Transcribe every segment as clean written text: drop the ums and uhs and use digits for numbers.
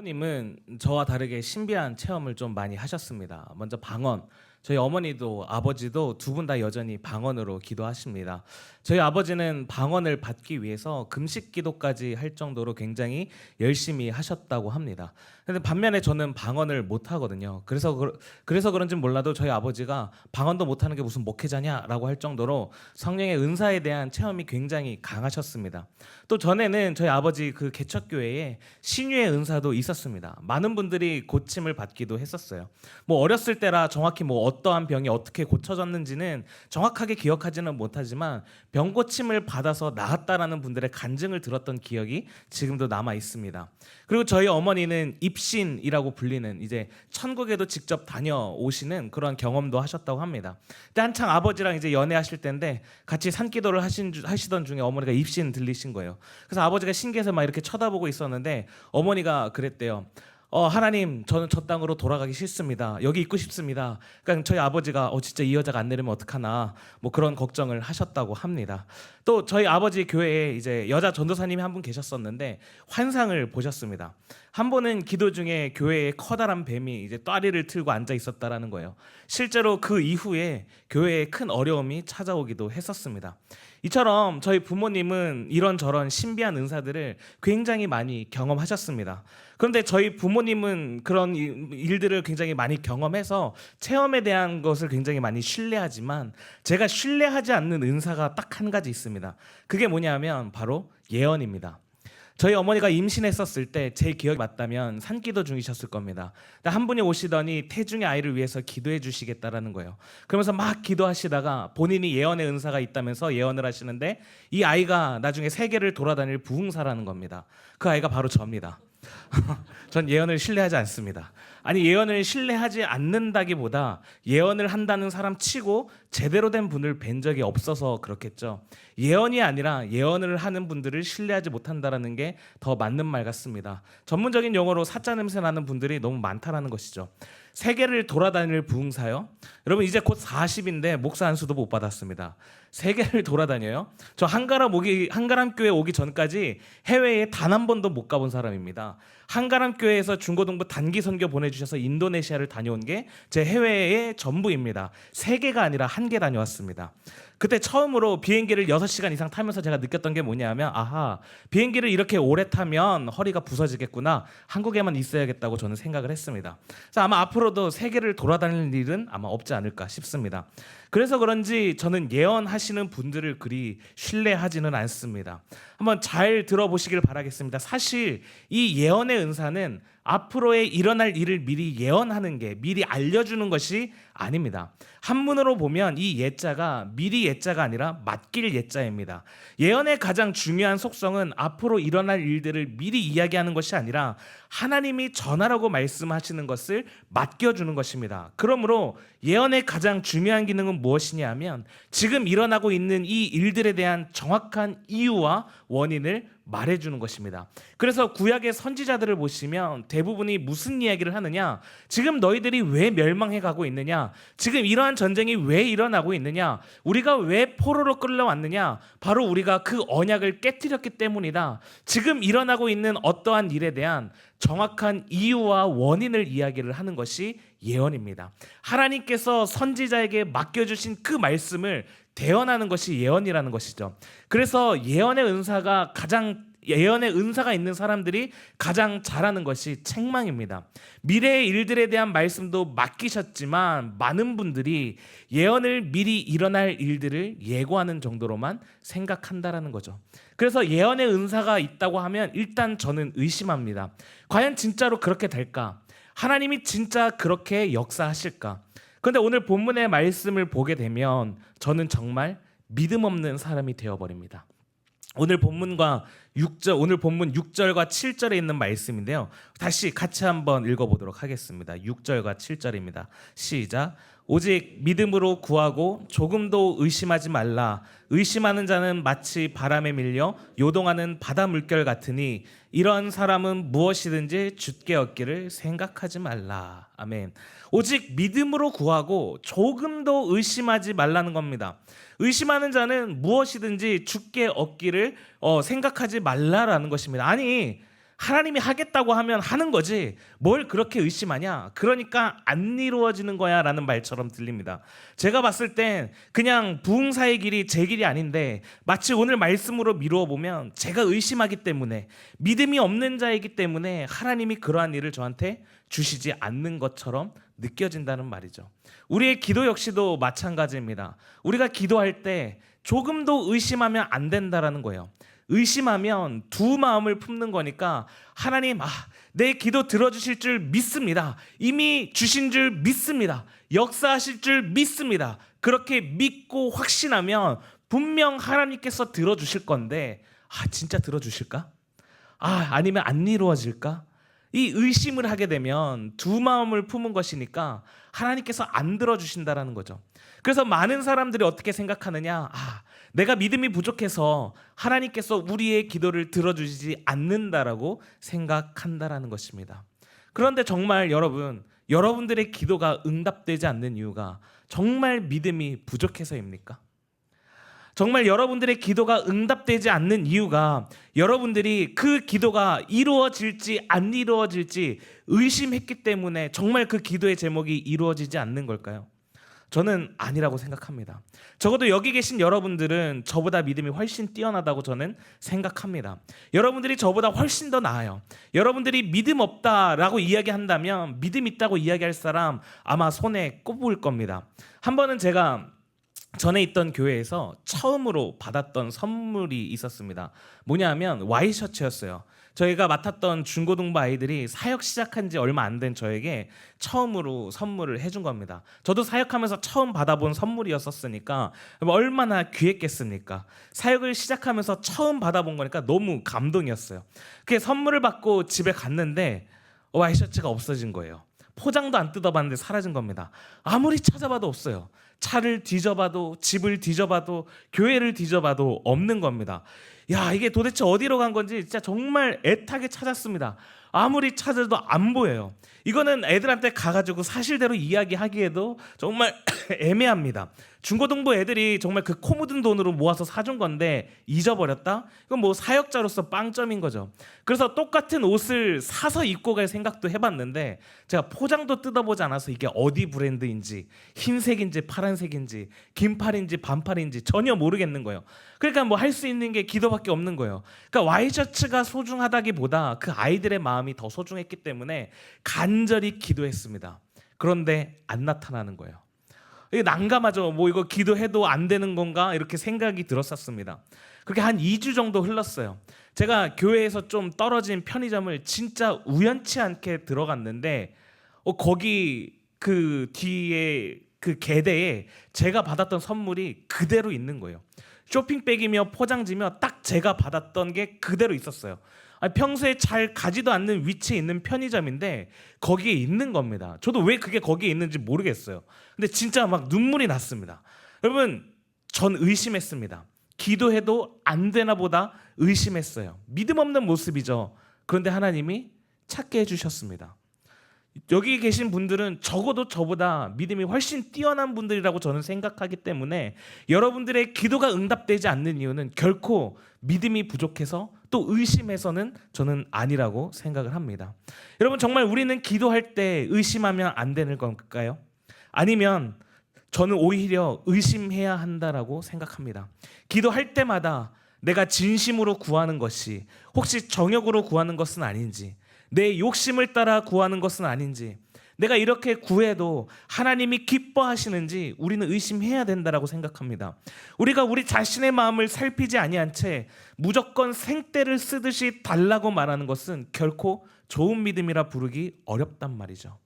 부모님은 저와 다르게 신비한 체험을 좀 많이 하셨습니다. 먼저 방언. 저희 어머니도 아버지도 두 분 다 여전히 방언으로 기도하십니다. 저희 아버지는 방언을 받기 위해서 금식 기도까지 할 정도로 굉장히 열심히 하셨다고 합니다. 근데 반면에 저는 방언을 못 하거든요. 그래서 그런지 몰라도 저희 아버지가 방언도 못 하는 게 무슨 목회자냐라고 할 정도로 성령의 은사에 대한 체험이 굉장히 강하셨습니다. 또 전에는 저희 아버지 그 개척교회에 신유의 은사도 있었습니다. 많은 분들이 고침을 받기도 했었어요. 뭐 어렸을 때라 정확히 뭐 어떠한 병이 어떻게 고쳐졌는지는 정확하게 기억하지는 못하지만 병 고침을 받아서 나았다라는 분들의 간증을 들었던 기억이 지금도 남아 있습니다. 그리고 저희 어머니는 입신이라고 불리는 이제 천국에도 직접 다녀오시는 그런 경험도 하셨다고 합니다. 그때 한창 아버지랑 이제 연애하실 때인데 같이 산기도를 하시던 중에 어머니가 입신 들리신 거예요. 그래서 아버지가 신기해서 막 이렇게 쳐다보고 있었는데 어머니가 그랬대요. 하나님, 저는 저 땅으로 돌아가기 싫습니다. 여기 있고 싶습니다. 그러니까 저희 아버지가 진짜 이 여자가 안 내리면 어떡하나 뭐 그런 걱정을 하셨다고 합니다. 또 저희 아버지 교회에 이제 여자 전도사님이 한 분 계셨었는데 환상을 보셨습니다. 한 번은 기도 중에 교회에 커다란 뱀이 이제 또아리를 틀고 앉아 있었다라는 거예요. 실제로 그 이후에 교회에 큰 어려움이 찾아오기도 했었습니다. 이처럼 저희 부모님은 이런저런 신비한 은사들을 굉장히 많이 경험하셨습니다. 그런데 저희 부모님은 그런 일들을 굉장히 많이 경험해서 체험에 대한 것을 굉장히 많이 신뢰하지만 제가 신뢰하지 않는 은사가 딱 한 가지 있습니다. 그게 뭐냐면 바로 예언입니다. 저희 어머니가 임신했었을 때 제 기억이 맞다면 산기도 중이셨을 겁니다. 한 분이 오시더니 태중의 아이를 위해서 기도해 주시겠다라는 거예요. 그러면서 막 기도하시다가 본인이 예언의 은사가 있다면서 예언을 하시는데 이 아이가 나중에 세계를 돌아다닐 부흥사라는 겁니다. 그 아이가 바로 저입니다. 전 예언을 신뢰하지 않습니다. 아니, 예언을 신뢰하지 않는다기보다 예언을 한다는 사람 치고 제대로 된 분을 뵌 적이 없어서 그렇겠죠. 예언이 아니라 예언을 하는 분들을 신뢰하지 못한다는 게 더 맞는 말 같습니다. 전문적인 용어로 사자 냄새 나는 분들이 너무 많다라는 것이죠. 세계를 돌아다닐 부흥사요? 여러분 이제 곧 40인데 목사 한 수도 못 받았습니다. 세계를 돌아다녀요? 저 한가람 교회 오기 전까지 해외에 단 한 번도 못 가본 사람입니다. 한가람 교회에서 중고등부 단기 선교 보내주셔서 인도네시아를 다녀온 게 제 해외의 전부입니다. 3개가 아니라 1개 다녀왔습니다. 그때 처음으로 비행기를 6시간 이상 타면서 제가 느꼈던 게 뭐냐면 아하, 비행기를 이렇게 오래 타면 허리가 부서지겠구나, 한국에만 있어야겠다고 저는 생각을 했습니다. 그래서 아마 앞으로도 세계를 돌아다닐 일은 아마 없지 않을까 싶습니다. 그래서 그런지 저는 예언하시는 분들을 그리 신뢰하지는 않습니다. 한번 잘 들어보시길 바라겠습니다. 사실 이 예언의 은사는 앞으로의 일어날 일을 미리 예언하는 게, 미리 알려주는 것이 아닙니다. 한문으로 보면 이 예자가 미리 예자가 아니라 맡길 예자입니다. 예언의 가장 중요한 속성은 앞으로 일어날 일들을 미리 이야기하는 것이 아니라 하나님이 전하라고 말씀하시는 것을 맡겨주는 것입니다. 그러므로 예언의 가장 중요한 기능은 무엇이냐 하면 지금 일어나고 있는 이 일들에 대한 정확한 이유와 원인을 말해주는 것입니다. 그래서 구약의 선지자들을 보시면 대부분이 무슨 이야기를 하느냐, 지금 너희들이 왜 멸망해 가고 있느냐, 지금 이러한 전쟁이 왜 일어나고 있느냐, 우리가 왜 포로로 끌려왔느냐, 바로 우리가 그 언약을 깨뜨렸기 때문이다. 지금 일어나고 있는 어떠한 일에 대한 정확한 이유와 원인을 이야기를 하는 것이 예언입니다. 하나님께서 선지자에게 맡겨주신 그 말씀을 대언하는 것이 예언이라는 것이죠. 그래서 예언의 은사가 있는 사람들이 가장 잘하는 것이 책망입니다. 미래의 일들에 대한 말씀도 맡기셨지만 많은 분들이 예언을 미리 일어날 일들을 예고하는 정도로만 생각한다라는 거죠. 그래서 예언의 은사가 있다고 하면 일단 저는 의심합니다. 과연 진짜로 그렇게 될까? 하나님이 진짜 그렇게 역사하실까? 그런데 오늘 본문의 말씀을 보게 되면 저는 정말 믿음 없는 사람이 되어버립니다. 오늘 본문 6절과 7절에 있는 말씀인데요. 다시 같이 한번 읽어보도록 하겠습니다. 6절과 7절입니다. 시작. 오직 믿음으로 구하고 조금도 의심하지 말라. 의심하는 자는 마치 바람에 밀려 요동하는 바다 물결 같으니 이런 사람은 무엇이든지 주께 얻기를 생각하지 말라. 아멘. 오직 믿음으로 구하고 조금도 의심하지 말라는 겁니다. 의심하는 자는 무엇이든지 주께 얻기를 생각하지 말라라는 것입니다. 아니, 하나님이 하겠다고 하면 하는 거지 뭘 그렇게 의심하냐, 그러니까 안 이루어지는 거야 라는 말처럼 들립니다. 제가 봤을 땐 그냥 부흥사의 길이 제 길이 아닌데 마치 오늘 말씀으로 미루어 보면 제가 의심하기 때문에, 믿음이 없는 자이기 때문에 하나님이 그러한 일을 저한테 주시지 않는 것처럼 느껴진다는 말이죠. 우리의 기도 역시도 마찬가지입니다. 우리가 기도할 때 조금도 의심하면 안 된다라는 거예요. 의심하면 두 마음을 품는 거니까 하나님, 내 기도 들어주실 줄 믿습니다. 이미 주신 줄 믿습니다. 역사하실 줄 믿습니다. 그렇게 믿고 확신하면 분명 하나님께서 들어주실 건데, 진짜 들어주실까? 아니면 안 이루어질까? 이 의심을 하게 되면 두 마음을 품은 것이니까 하나님께서 안 들어주신다라는 거죠. 그래서 많은 사람들이 어떻게 생각하느냐, 내가 믿음이 부족해서 하나님께서 우리의 기도를 들어주시지 않는다라고 생각한다라는 것입니다. 그런데 정말 여러분들의 기도가 응답되지 않는 이유가 정말 믿음이 부족해서입니까? 정말 여러분들의 기도가 응답되지 않는 이유가 여러분들이 그 기도가 이루어질지 안 이루어질지 의심했기 때문에 정말 그 기도의 제목이 이루어지지 않는 걸까요? 저는 아니라고 생각합니다. 적어도 여기 계신 여러분들은 저보다 믿음이 훨씬 뛰어나다고 저는 생각합니다. 여러분들이 저보다 훨씬 더 나아요. 여러분들이 믿음 없다라고 이야기한다면 믿음 있다고 이야기할 사람 아마 손에 꼽을 겁니다. 한 번은 제가 전에 있던 교회에서 처음으로 받았던 선물이 있었습니다. 뭐냐면 와이셔츠였어요. 저희가 맡았던 중고등부 아이들이 사역 시작한 지 얼마 안 된 저에게 처음으로 선물을 해준 겁니다. 저도 사역하면서 처음 받아본 선물이었었으니까 얼마나 귀했겠습니까? 사역을 시작하면서 처음 받아본 거니까 너무 감동이었어요. 그 선물을 받고 집에 갔는데 와이셔츠가 없어진 거예요. 포장도 안 뜯어봤는데 사라진 겁니다. 아무리 찾아봐도 없어요. 차를 뒤져봐도, 집을 뒤져봐도, 교회를 뒤져봐도 없는 겁니다. 이게 도대체 어디로 간 건지 진짜 정말 애타게 찾았습니다. 아무리 찾아도 안 보여요. 이거는 애들한테 가가지고 사실대로 이야기하기에도 정말 애매합니다. 중고등부 애들이 정말 그 코 묻은 돈으로 모아서 사준 건데 잊어버렸다? 이건 뭐 사역자로서 빵점인 거죠. 그래서 똑같은 옷을 사서 입고 갈 생각도 해봤는데 제가 포장도 뜯어보지 않아서 이게 어디 브랜드인지, 흰색인지 파란색인지 긴팔인지 반팔인지 전혀 모르겠는 거예요. 그러니까 뭐 할 수 있는 게 기도밖에 없는 거예요. 그러니까 와이셔츠가 소중하다기보다 그 아이들의 마음이 더 소중했기 때문에 간절히 기도했습니다. 그런데 안 나타나는 거예요. 난감하죠. 뭐 이거 기도해도 안 되는 건가 이렇게 생각이 들었었습니다. 그렇게 한 2주 정도 흘렀어요. 제가 교회에서 좀 떨어진 편의점을 진짜 우연치 않게 들어갔는데 거기 그 뒤에 그 개대에 제가 받았던 선물이 그대로 있는 거예요. 쇼핑백이며 포장지며 딱 제가 받았던 게 그대로 있었어요. 평소에 잘 가지도 않는 위치에 있는 편의점인데 거기에 있는 겁니다. 저도 왜 그게 거기에 있는지 모르겠어요. 근데 진짜 막 눈물이 났습니다. 여러분, 전 의심했습니다. 기도해도 안 되나 보다 의심했어요. 믿음 없는 모습이죠. 그런데 하나님이 찾게 해주셨습니다. 여기 계신 분들은 적어도 저보다 믿음이 훨씬 뛰어난 분들이라고 저는 생각하기 때문에 여러분들의 기도가 응답되지 않는 이유는 결코 믿음이 부족해서 또 의심해서는 저는 아니라고 생각을 합니다. 여러분, 정말 우리는 기도할 때 의심하면 안 되는 걸까요? 아니면 저는 오히려 의심해야 한다라고 생각합니다. 기도할 때마다 내가 진심으로 구하는 것이 혹시 정욕으로 구하는 것은 아닌지, 내 욕심을 따라 구하는 것은 아닌지, 내가 이렇게 구해도 하나님이 기뻐하시는지 우리는 의심해야 된다라고 생각합니다. 우리가 우리 자신의 마음을 살피지 아니한 채 무조건 생떼를 쓰듯이 달라고 말하는 것은 결코 좋은 믿음이라 부르기 어렵단 말이죠.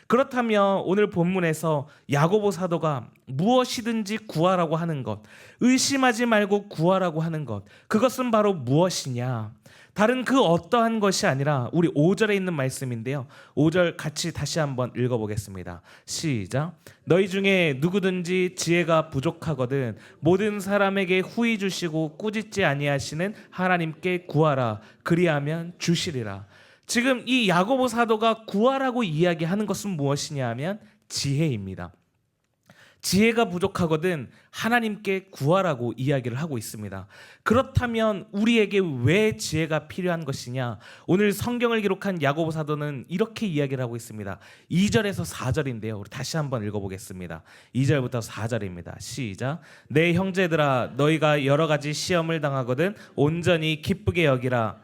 그렇다면 오늘 본문에서 야고보 사도가 무엇이든지 구하라고 하는 것, 의심하지 말고 구하라고 하는 것, 그것은 바로 무엇이냐? 다른 그 어떠한 것이 아니라 우리 5절에 있는 말씀인데요. 5절 같이 다시 한번 읽어보겠습니다. 시작. 너희 중에 누구든지 지혜가 부족하거든 모든 사람에게 후히 주시고 꾸짖지 아니하시는 하나님께 구하라. 그리하면 주시리라. 지금 이 야고보 사도가 구하라고 이야기하는 것은 무엇이냐 하면 지혜입니다. 지혜가 부족하거든 하나님께 구하라고 이야기를 하고 있습니다. 그렇다면 우리에게 왜 지혜가 필요한 것이냐? 오늘 성경을 기록한 야고보 사도는 이렇게 이야기를 하고 있습니다. 2절에서 4절인데요. 우리 다시 한번 읽어보겠습니다. 2절부터 4절입니다. 시작. 내 형제들아, 너희가 여러 가지 시험을 당하거든 온전히 기쁘게 여기라.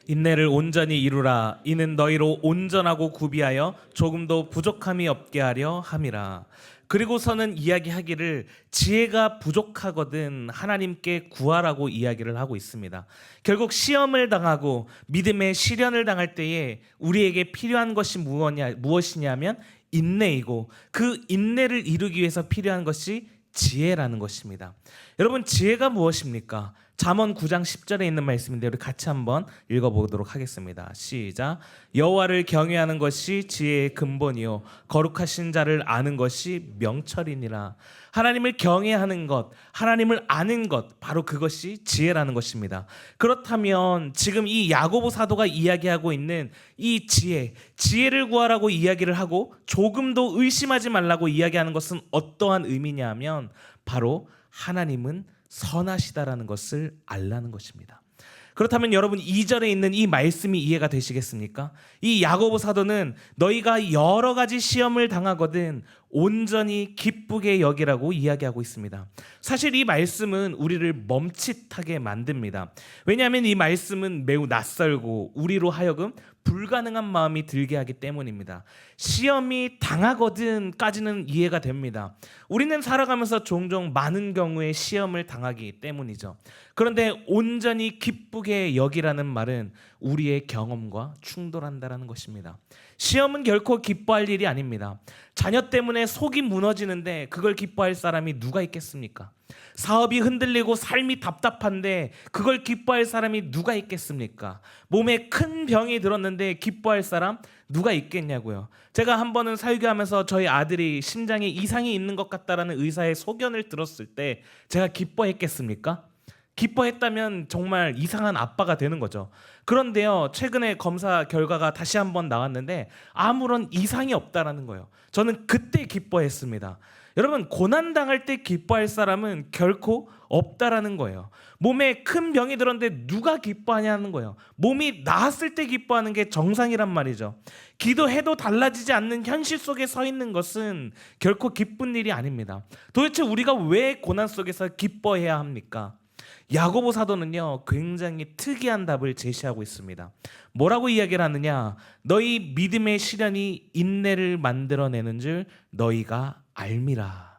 인내를 온전히 이루라. 이는 너희로 온전하고 구비하여 조금도 부족함이 없게 하려 함이라. 그리고서는 이야기하기를 지혜가 부족하거든 하나님께 구하라고 이야기를 하고 있습니다. 결국 시험을 당하고 믿음의 시련을 당할 때에 우리에게 필요한 것이 무엇이냐면 인내이고, 그 인내를 이루기 위해서 필요한 것이 지혜라는 것입니다. 여러분, 지혜가 무엇입니까? 잠언 9장 10절에 있는 말씀인데 우리 같이 한번 읽어보도록 하겠습니다. 시작. 여호와를 경외하는 것이 지혜의 근본이요 거룩하신 자를 아는 것이 명철이니라. 하나님을 경외하는 것, 하나님을 아는 것, 바로 그것이 지혜라는 것입니다. 그렇다면 지금 이 야고보 사도가 이야기하고 있는 이 지혜를 구하라고 이야기를 하고 조금도 의심하지 말라고 이야기하는 것은 어떠한 의미냐 하면 바로 하나님은 선하시다라는 것을 알라는 것입니다. 그렇다면 여러분, 2절에 있는 이 말씀이 이해가 되시겠습니까? 이 야고보 사도는 너희가 여러 가지 시험을 당하거든 온전히 기쁘게 여기라고 이야기하고 있습니다. 사실 이 말씀은 우리를 멈칫하게 만듭니다. 왜냐하면 이 말씀은 매우 낯설고 우리로 하여금 불가능한 마음이 들게 하기 때문입니다. 시험이 당하거든까지는 이해가 됩니다. 우리는 살아가면서 종종 많은 경우에 시험을 당하기 때문이죠. 그런데 온전히 기쁘게 여기라는 말은 우리의 경험과 충돌한다는 것입니다. 시험은 결코 기뻐할 일이 아닙니다. 자녀 때문에 속이 무너지는데 그걸 기뻐할 사람이 누가 있겠습니까? 사업이 흔들리고 삶이 답답한데 그걸 기뻐할 사람이 누가 있겠습니까? 몸에 큰 병이 들었는데 기뻐할 사람 누가 있겠냐고요. 제가 한 번은 설교하면서 저희 아들이 심장에 이상이 있는 것 같다라는 의사의 소견을 들었을 때 제가 기뻐했겠습니까? 기뻐했다면 정말 이상한 아빠가 되는 거죠. 그런데요, 최근에 검사 결과가 다시 한번 나왔는데 아무런 이상이 없다라는 거예요. 저는 그때 기뻐했습니다. 여러분, 고난당할 때 기뻐할 사람은 결코 없다라는 거예요. 몸에 큰 병이 들었는데 누가 기뻐하냐는 거예요. 몸이 나았을 때 기뻐하는 게 정상이란 말이죠. 기도해도 달라지지 않는 현실 속에 서 있는 것은 결코 기쁜 일이 아닙니다. 도대체 우리가 왜 고난 속에서 기뻐해야 합니까? 야고보 사도는요, 굉장히 특이한 답을 제시하고 있습니다. 뭐라고 이야기를 하느냐? 너희 믿음의 시련이 인내를 만들어내는 줄 너희가 알미라.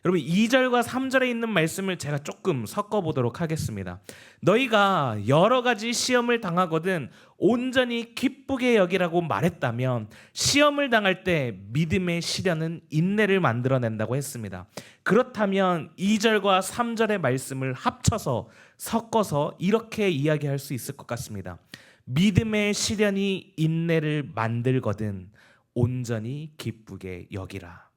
여러분, 2절과 3절에 있는 말씀을 제가 조금 섞어보도록 하겠습니다. 너희가 여러 가지 시험을 당하거든 온전히 기쁘게 여기라고 말했다면 시험을 당할 때 믿음의 시련은 인내를 만들어낸다고 했습니다. 그렇다면 2절과 3절의 말씀을 합쳐서 섞어서 이렇게 이야기할 수 있을 것 같습니다. 믿음의 시련이 인내를 만들거든 온전히 기쁘게 여기라.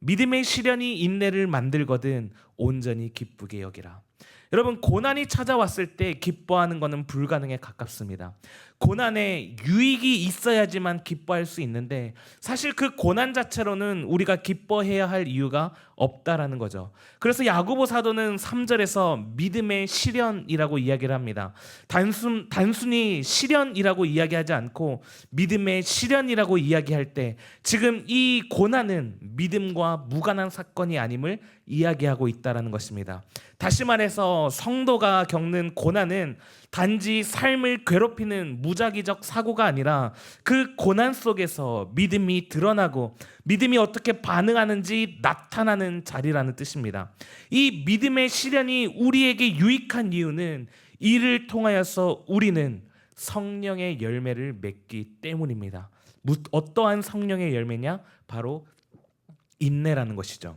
믿음의 시련이 인내를 만들거든 온전히 기쁘게 여기라. 여러분, 고난이 찾아왔을 때 기뻐하는 것은 불가능에 가깝습니다. 고난에 유익이 있어야지만 기뻐할 수 있는데 사실 그 고난 자체로는 우리가 기뻐해야 할 이유가 없다라는 거죠. 그래서 야고보 사도는 3절에서 믿음의 시련이라고 이야기를 합니다. 단순히 시련이라고 이야기하지 않고 믿음의 시련이라고 이야기할 때 지금 이 고난은 믿음과 무관한 사건이 아님을 이야기하고 있다라는 것입니다. 다시 말해서 성도가 겪는 고난은 단지 삶을 괴롭히는 무작위적 사고가 아니라 그 고난 속에서 믿음이 드러나고 믿음이 어떻게 반응하는지 나타나는 자리라는 뜻입니다. 이 믿음의 시련이 우리에게 유익한 이유는 이를 통하여서 우리는 성령의 열매를 맺기 때문입니다. 어떠한 성령의 열매냐? 바로 인내라는 것이죠.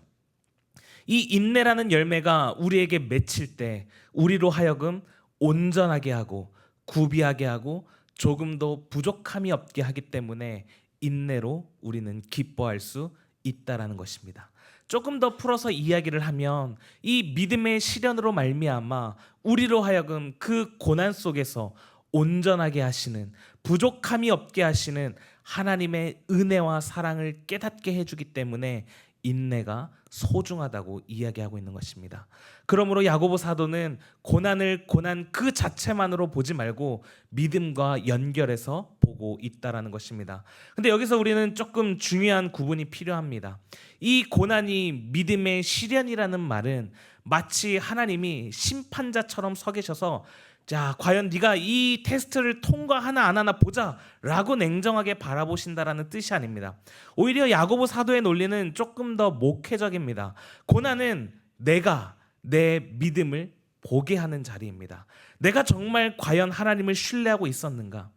이 인내라는 열매가 우리에게 맺힐 때 우리로 하여금 온전하게 하고 구비하게 하고 조금도 부족함이 없게 하기 때문에 인내로 우리는 기뻐할 수 있다라는 것입니다. 조금 더 풀어서 이야기를 하면 이 믿음의 시련으로 말미암아 우리로 하여금 그 고난 속에서 온전하게 하시는, 부족함이 없게 하시는 하나님의 은혜와 사랑을 깨닫게 해주기 때문에 인내가 소중하다고 이야기하고 있는 것입니다. 그러므로 야고보 사도는 고난을 고난 그 자체만으로 보지 말고 믿음과 연결해서 보고 있다라는 것입니다. 근데 여기서 우리는 조금 중요한 구분이 필요합니다. 이 고난이 믿음의 시련이라는 말은 마치 하나님이 심판자처럼 서 계셔서 자, 과연 네가 이 테스트를 통과하나 안 하나 보자라고 냉정하게 바라보신다라는 뜻이 아닙니다. 오히려 야고보 사도의 논리는 조금 더 목회적입니다. 고난은 내가 내 믿음을 보게 하는 자리입니다. 내가 정말 과연 하나님을 신뢰하고 있었는가?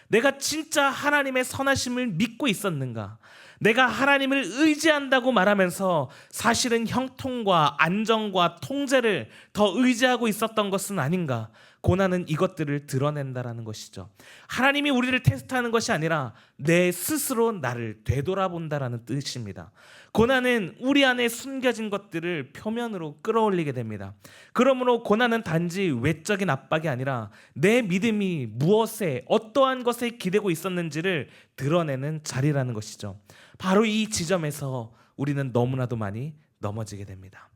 내가 진짜 하나님의 선하심을 믿고 있었는가? 내가 하나님을 의지한다고 말하면서 사실은 형통과 안정과 통제를 더 의지하고 있었던 것은 아닌가? 고난은 이것들을 드러낸다라는 것이죠. 하나님이 우리를 테스트하는 것이 아니라 내 스스로 나를 되돌아본다라는 뜻입니다. 고난은 우리 안에 숨겨진 것들을 표면으로 끌어올리게 됩니다. 그러므로 고난은 단지 외적인 압박이 아니라 내 믿음이 무엇에 어떠한 것에 기대고 있었는지를 드러내는 자리라는 것이죠. 바로 이 지점에서 우리는 너무나도 많이 넘어지게 됩니다.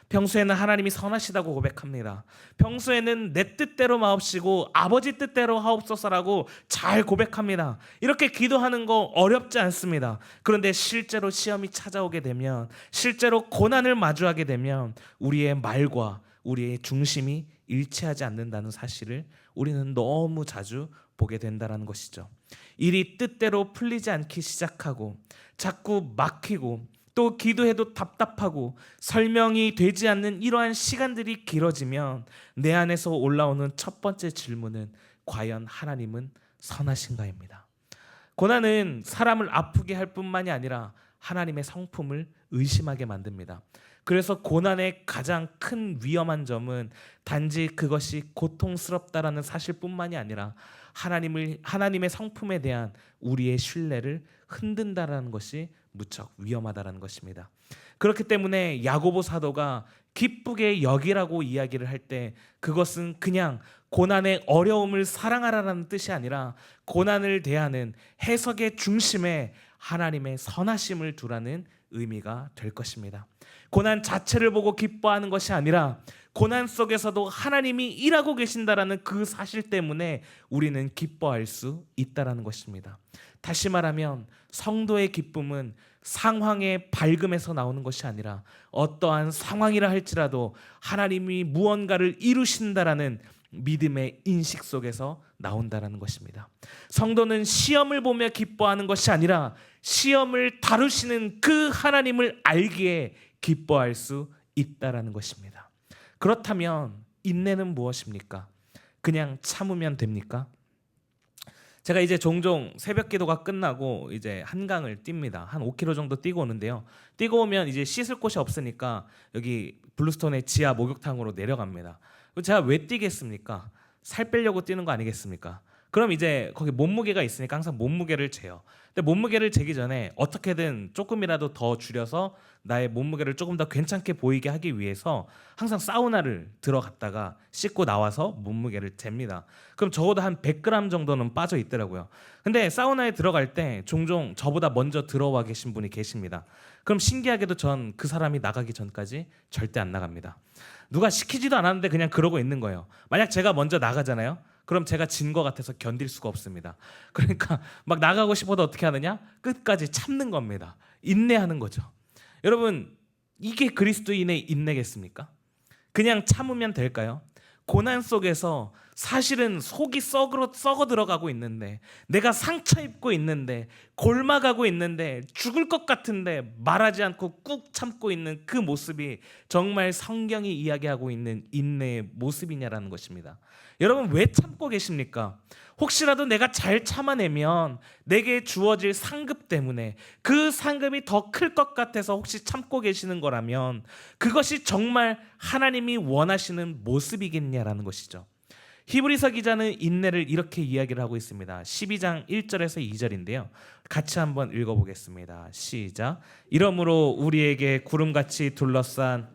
평소에는 하나님이 선하시다고 고백합니다. 평소에는 내 뜻대로 마옵시고 아버지 뜻대로 하옵소서라고 잘 고백합니다. 이렇게 기도하는 거 어렵지 않습니다. 그런데 실제로 시험이 찾아오게 되면, 실제로 고난을 마주하게 되면 우리의 말과 우리의 중심이 일치하지 않는다는 사실을 우리는 너무 자주 보게 된다는 것이죠. 일이 뜻대로 풀리지 않기 시작하고 자꾸 막히고 또 기도해도 답답하고 설명이 되지 않는 이러한 시간들이 길어지면 내 안에서 올라오는 첫 번째 질문은 과연 하나님은 선하신가입니다. 고난은 사람을 아프게 할 뿐만이 아니라 하나님의 성품을 의심하게 만듭니다. 그래서 고난의 가장 큰 위험한 점은 단지 그것이 고통스럽다라는 사실뿐만이 아니라 하나님의 성품에 대한 우리의 신뢰를 흔든다라는 것이 무척 위험하다라는 것입니다. 그렇기 때문에 야고보 사도가 기쁘게 여기라고 이야기를 할 때 그것은 그냥 고난의 어려움을 사랑하라는 뜻이 아니라 고난을 대하는 해석의 중심에 하나님의 선하심을 두라는 의미가 될 것입니다. 고난 자체를 보고 기뻐하는 것이 아니라 고난 속에서도 하나님이 일하고 계신다라는 그 사실 때문에 우리는 기뻐할 수 있다라는 것입니다. 다시 말하면 성도의 기쁨은 상황의 밝음에서 나오는 것이 아니라 어떠한 상황이라 할지라도 하나님이 무언가를 이루신다라는 믿음의 인식 속에서 나온다라는 것입니다. 성도는 시험을 보며 기뻐하는 것이 아니라 시험을 다루시는 그 하나님을 알기에 기뻐할 수 있다라는 것입니다. 그렇다면 인내는 무엇입니까? 그냥 참으면 됩니까? 제가 이제 종종 새벽 기도가 끝나고 이제 한강을 뜁니다. 한 5km 정도 뛰고 오는데요. 뛰고 오면 이제 씻을 곳이 없으니까 여기 블루스톤의 지하 목욕탕으로 내려갑니다. 제가 왜 뛰겠습니까? 살 빼려고 뛰는 거 아니겠습니까? 그럼 이제 거기 몸무게가 있으니까 항상 몸무게를 재요. 근데 몸무게를 재기 전에 어떻게든 조금이라도 더 줄여서 나의 몸무게를 조금 더 괜찮게 보이게 하기 위해서 항상 사우나를 들어갔다가 씻고 나와서 몸무게를 잽니다. 그럼 적어도 한 100g 정도는 빠져 있더라고요. 근데 사우나에 들어갈 때 종종 저보다 먼저 들어와 계신 분이 계십니다. 그럼 신기하게도 전 그 사람이 나가기 전까지 절대 안 나갑니다. 누가 시키지도 않았는데 그냥 그러고 있는 거예요. 만약 제가 먼저 나가잖아요. 그럼 제가 진 것 같아서 견딜 수가 없습니다. 그러니까 막 나가고 싶어도 어떻게 하느냐? 끝까지 참는 겁니다. 인내하는 거죠. 여러분, 이게 그리스도인의 인내겠습니까? 그냥 참으면 될까요? 고난 속에서 사실은 속이 썩어 들어가고 있는데, 내가 상처 입고 있는데, 골마가고 있는데, 죽을 것 같은데 말하지 않고 꾹 참고 있는 그 모습이 정말 성경이 이야기하고 있는 인내의 모습이냐라는 것입니다. 여러분, 왜 참고 계십니까? 혹시라도 내가 잘 참아내면 내게 주어질 상급 때문에 그 상급이 더 클 것 같아서 혹시 참고 계시는 거라면 그것이 정말 하나님이 원하시는 모습이겠냐라는 것이죠. 히브리서 기자는 인내를 이렇게 이야기를 하고 있습니다. 12장 1절에서 2절인데요. 같이 한번 읽어보겠습니다. 시작. 이러므로 우리에게 구름같이 둘러싼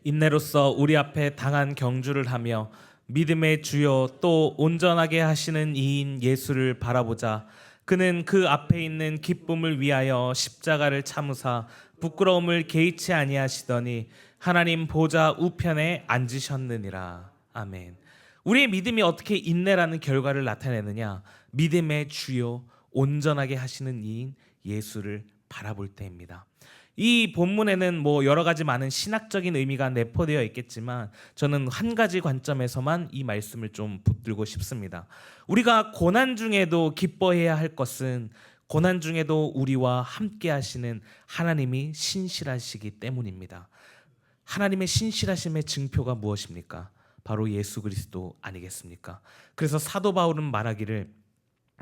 인내로서 우리 앞에 당한 경주를 하며 믿음의 주요 또 온전하게 하시는 이인 예수를 바라보자. 그는 그 앞에 있는 기쁨을 위하여 십자가를 참으사 부끄러움을 개의치 아니하시더니 하나님 보좌 우편에 앉으셨느니라. 아멘. 우리의 믿음이 어떻게 인내라는 결과를 나타내느냐? 믿음의 주요 온전하게 하시는 이인 예수를 바라볼 때입니다. 이 본문에는 여러 가지 많은 신학적인 의미가 내포되어 있겠지만 저는 한 가지 관점에서만 이 말씀을 좀 붙들고 싶습니다. 우리가 고난 중에도 기뻐해야 할 것은 고난 중에도 우리와 함께 하시는 하나님이 신실하시기 때문입니다. 하나님의 신실하심의 증표가 무엇입니까? 바로 예수 그리스도 아니겠습니까? 그래서 사도 바울은 말하기를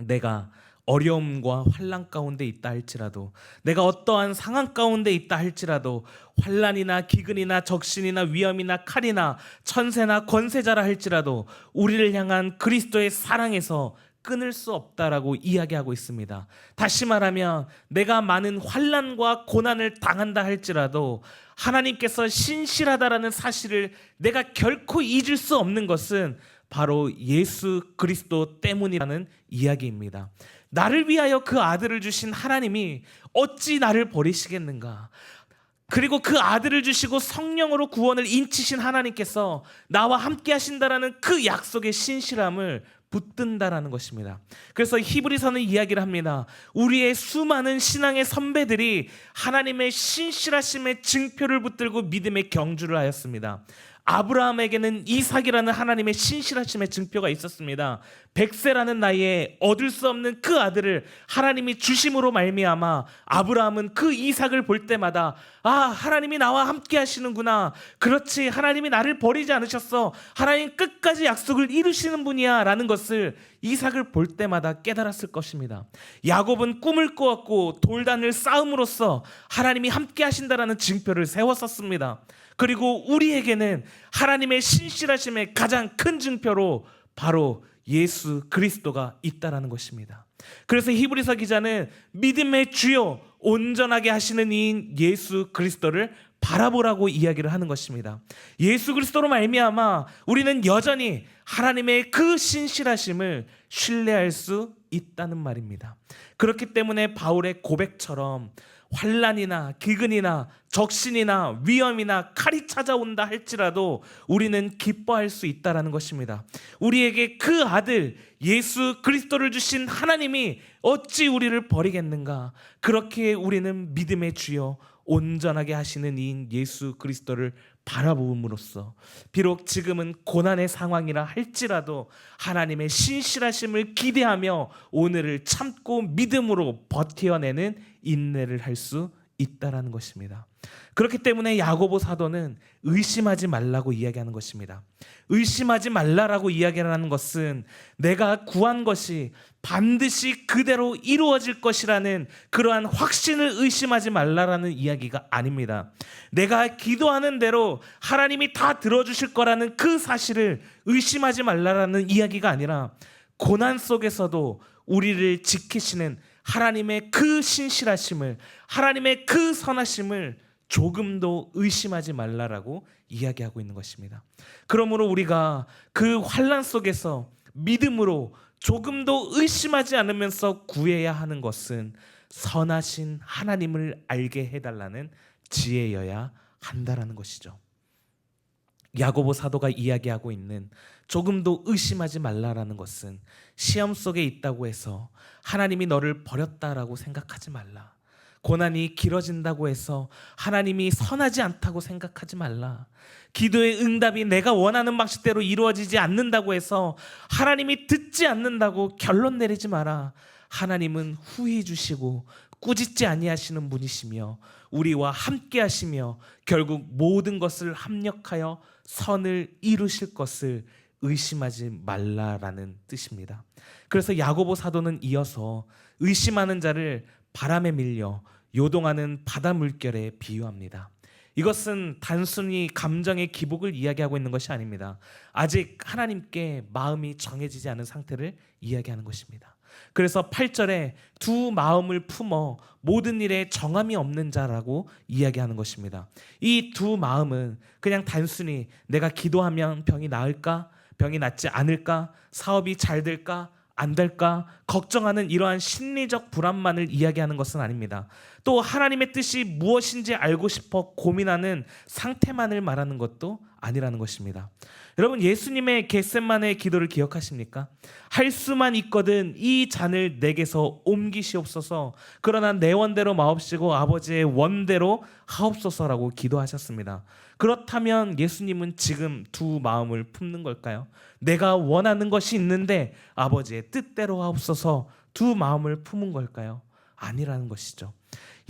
내가 어려움과 환난 가운데 있다 할지라도, 내가 어떠한 상황 가운데 있다 할지라도, 환난이나 기근이나 적신이나 위험이나 칼이나 천세나 권세자라 할지라도 우리를 향한 그리스도의 사랑에서 끊을 수 없다라고 이야기하고 있습니다. 다시 말하면 내가 많은 환난과 고난을 당한다 할지라도 하나님께서 신실하다라는 사실을 내가 결코 잊을 수 없는 것은 바로 예수 그리스도 때문이라는 이야기입니다. 나를 위하여 그 아들을 주신 하나님이 어찌 나를 버리시겠는가? 그리고 그 아들을 주시고 성령으로 구원을 인치신 하나님께서 나와 함께 하신다라는 그 약속의 신실함을 붙든다라는 것입니다. 그래서 히브리서는 이야기를 합니다. 우리의 수많은 신앙의 선배들이 하나님의 신실하심의 증표를 붙들고 믿음의 경주를 하였습니다. 아브라함에게는 이삭이라는 하나님의 신실하심의 증표가 있었습니다. 100세라는 나이에 얻을 수 없는 그 아들을 하나님이 주심으로 말미암아 아브라함은 그 이삭을 볼 때마다 하나님이 나와 함께 하시는구나. 그렇지, 하나님이 나를 버리지 않으셨어. 하나님 끝까지 약속을 이루시는 분이야 라는 것을 이삭을 볼 때마다 깨달았을 것입니다. 야곱은 꿈을 꾸었고 돌단을 쌓음으로써 하나님이 함께 하신다라는 증표를 세웠었습니다. 그리고 우리에게는 하나님의 신실하심의 가장 큰 증표로 바로 예수 그리스도가 있다라는 것입니다. 그래서 히브리서 기자는 믿음의 주요 온전하게 하시는 이인 예수 그리스도를 바라보라고 이야기를 하는 것입니다. 예수 그리스도로 말미암아 우리는 여전히 하나님의 그 신실하심을 신뢰할 수 있다는 말입니다. 그렇기 때문에 바울의 고백처럼 환난이나 기근이나 적신이나 위험이나 칼이 찾아온다 할지라도 우리는 기뻐할 수 있다라는 것입니다. 우리에게 그 아들 예수 그리스도를 주신 하나님이 어찌 우리를 버리겠는가? 그렇게 우리는 믿음의 주여 온전하게 하시는 이인 예수 그리스도를 바라보음으로써 비록 지금은 고난의 상황이라 할지라도 하나님의 신실하심을 기대하며 오늘을 참고 믿음으로 버텨내는 인내를 할 수 있다라는 것입니다. 그렇기 때문에 야고보 사도는 의심하지 말라고 이야기하는 것입니다. 의심하지 말라라고 이야기하는 것은 내가 구한 것이 반드시 그대로 이루어질 것이라는 그러한 확신을 의심하지 말라라는 이야기가 아닙니다. 내가 기도하는 대로 하나님이 다 들어주실 거라는 그 사실을 의심하지 말라라는 이야기가 아니라 고난 속에서도 우리를 지키시는 하나님의 그 신실하심을, 하나님의 그 선하심을 조금도 의심하지 말라라고 이야기하고 있는 것입니다. 그러므로 우리가 그 환난 속에서 믿음으로 조금도 의심하지 않으면서 구해야 하는 것은 선하신 하나님을 알게 해달라는 지혜여야 한다라는 것이죠. 야고보 사도가 이야기하고 있는 조금도 의심하지 말라라는 것은 시험 속에 있다고 해서 하나님이 너를 버렸다라고 생각하지 말라. 고난이 길어진다고 해서 하나님이 선하지 않다고 생각하지 말라. 기도의 응답이 내가 원하는 방식대로 이루어지지 않는다고 해서 하나님이 듣지 않는다고 결론 내리지 마라. 하나님은 후히 주시고 꾸짖지 아니하시는 분이시며 우리와 함께 하시며 결국 모든 것을 합력하여 선을 이루실 것을 의심하지 말라라는 뜻입니다. 그래서 야고보 사도는 이어서 의심하는 자를 바람에 밀려 요동하는 바다 물결에 비유합니다. 이것은 단순히 감정의 기복을 이야기하고 있는 것이 아닙니다. 아직 하나님께 마음이 정해지지 않은 상태를 이야기하는 것입니다. 그래서 8절에 두 마음을 품어 모든 일에 정함이 없는 자라고 이야기하는 것입니다. 이 두 마음은 그냥 단순히 내가 기도하면 병이 나을까? 병이 낫지 않을까? 사업이 잘 될까? 안 될까? 걱정하는 이러한 심리적 불안만을 이야기하는 것은 아닙니다. 또 하나님의 뜻이 무엇인지 알고 싶어 고민하는 상태만을 말하는 것도 아니라는 것입니다. 여러분, 예수님의 겟세마네의 기도를 기억하십니까? 할 수만 있거든 이 잔을 내게서 옮기시옵소서, 그러나 내 원대로 마옵시고 아버지의 원대로 하옵소서라고 기도하셨습니다. 그렇다면 예수님은 지금 두 마음을 품는 걸까요? 내가 원하는 것이 있는데 아버지의 뜻대로 하옵소서 두 마음을 품은 걸까요? 아니라는 것이죠.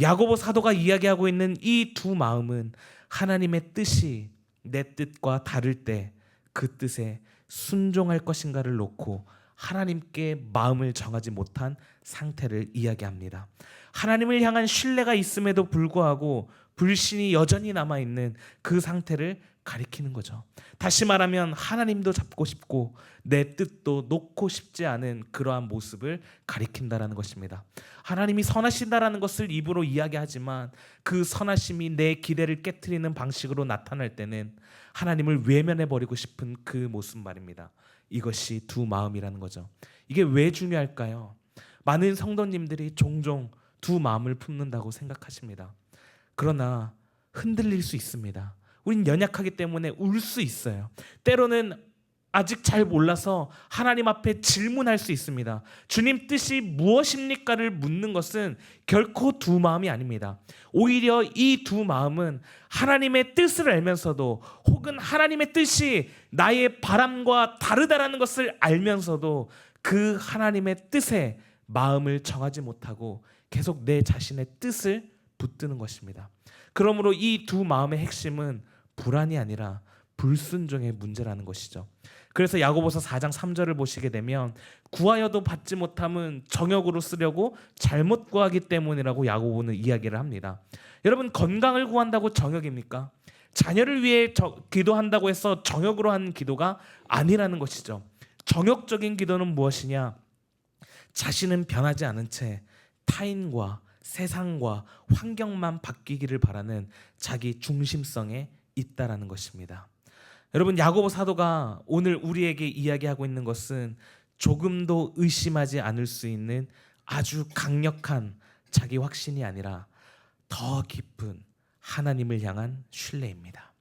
야고보 사도가 이야기하고 있는 이 두 마음은 하나님의 뜻이 내 뜻과 다를 때 그 뜻에 순종할 것인가를 놓고 하나님께 마음을 정하지 못한 상태를 이야기합니다. 하나님을 향한 신뢰가 있음에도 불구하고 불신이 여전히 남아있는 그 상태를 가리키는 거죠. 다시 말하면 하나님도 잡고 싶고 내 뜻도 놓고 싶지 않은 그러한 모습을 가리킨다라는 것입니다. 하나님이 선하신다라는 것을 입으로 이야기하지만 그 선하심이 내 기대를 깨트리는 방식으로 나타날 때는 하나님을 외면해버리고 싶은 그 모습 말입니다. 이것이 두 마음이라는 거죠. 이게 왜 중요할까요? 많은 성도님들이 종종 두 마음을 품는다고 생각하십니다. 그러나 흔들릴 수 있습니다. 우린 연약하기 때문에 울 수 있어요. 때로는 아직 잘 몰라서 하나님 앞에 질문할 수 있습니다. 주님 뜻이 무엇입니까를 묻는 것은 결코 두 마음이 아닙니다. 오히려 이 두 마음은 하나님의 뜻을 알면서도, 혹은 하나님의 뜻이 나의 바람과 다르다라는 것을 알면서도 그 하나님의 뜻에 마음을 정하지 못하고 계속 내 자신의 뜻을 붙드는 것입니다. 그러므로 이 두 마음의 핵심은 불안이 아니라 불순종의 문제라는 것이죠. 그래서 야고보서 4장 3절을 보시게 되면 구하여도 받지 못함은 정욕으로 쓰려고 잘못 구하기 때문이라고 야고보는 이야기를 합니다. 여러분, 건강을 구한다고 정욕입니까? 자녀를 위해 기도한다고 해서 정욕으로 하는 기도가 아니라는 것이죠. 정욕적인 기도는 무엇이냐? 자신은 변하지 않은 채 타인과 세상과 환경만 바뀌기를 바라는 자기 중심성에 있다라는 것입니다. 여러분, 야고보 사도가 오늘 우리에게 이야기하고 있는 것은 조금도 의심하지 않을 수 있는 아주 강력한 자기 확신이 아니라 더 깊은 하나님을 향한 신뢰입니다.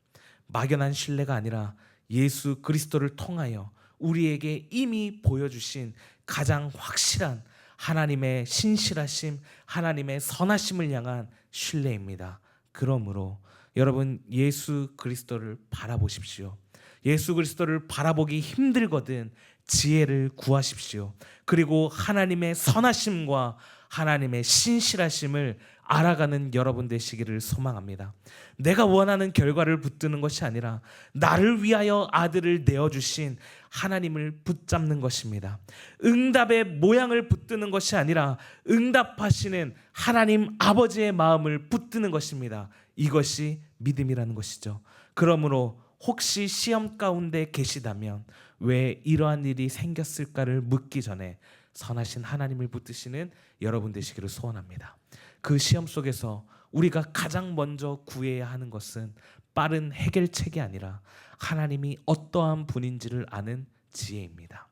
막연한 신뢰가 아니라 예수 그리스도를 통하여 우리에게 이미 보여주신 가장 확실한 하나님의 신실하심, 하나님의 선하심을 향한 신뢰입니다. 그러므로 여러분, 예수 그리스도를 바라보십시오. 예수 그리스도를 바라보기 힘들거든 지혜를 구하십시오. 그리고 하나님의 선하심과 하나님의 신실하심을 알아가는 여러분 되시기를 소망합니다. 내가 원하는 결과를 붙드는 것이 아니라 나를 위하여 아들을 내어주신 하나님을 붙잡는 것입니다. 응답의 모양을 붙드는 것이 아니라 응답하시는 하나님 아버지의 마음을 붙드는 것입니다. 이것이 믿음이라는 것이죠. 그러므로 혹시 시험 가운데 계시다면 왜 이러한 일이 생겼을까를 묻기 전에 선하신 하나님을 붙드시는 여러분 되시기를 소원합니다. 그 시험 속에서 우리가 가장 먼저 구해야 하는 것은 빠른 해결책이 아니라 하나님이 어떠한 분인지를 아는 지혜입니다.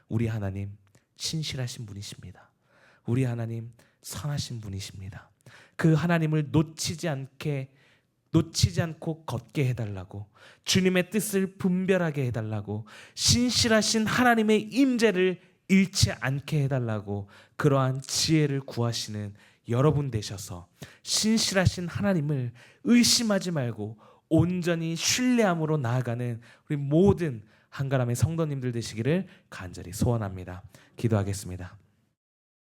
우리 하나님 신실하신 분이십니다. 우리 하나님 선하신 분이십니다. 그 하나님을 놓치지 않고 걷게 해달라고, 주님의 뜻을 분별하게 해달라고, 신실하신 하나님의 임재를 잃지 않게 해달라고 그러한 지혜를 구하시는 여러분 되셔서 신실하신 하나님을 의심하지 말고 온전히 신뢰함으로 나아가는 우리 모든 한가람의 성도님들 되시기를 간절히 소원합니다. 기도하겠습니다.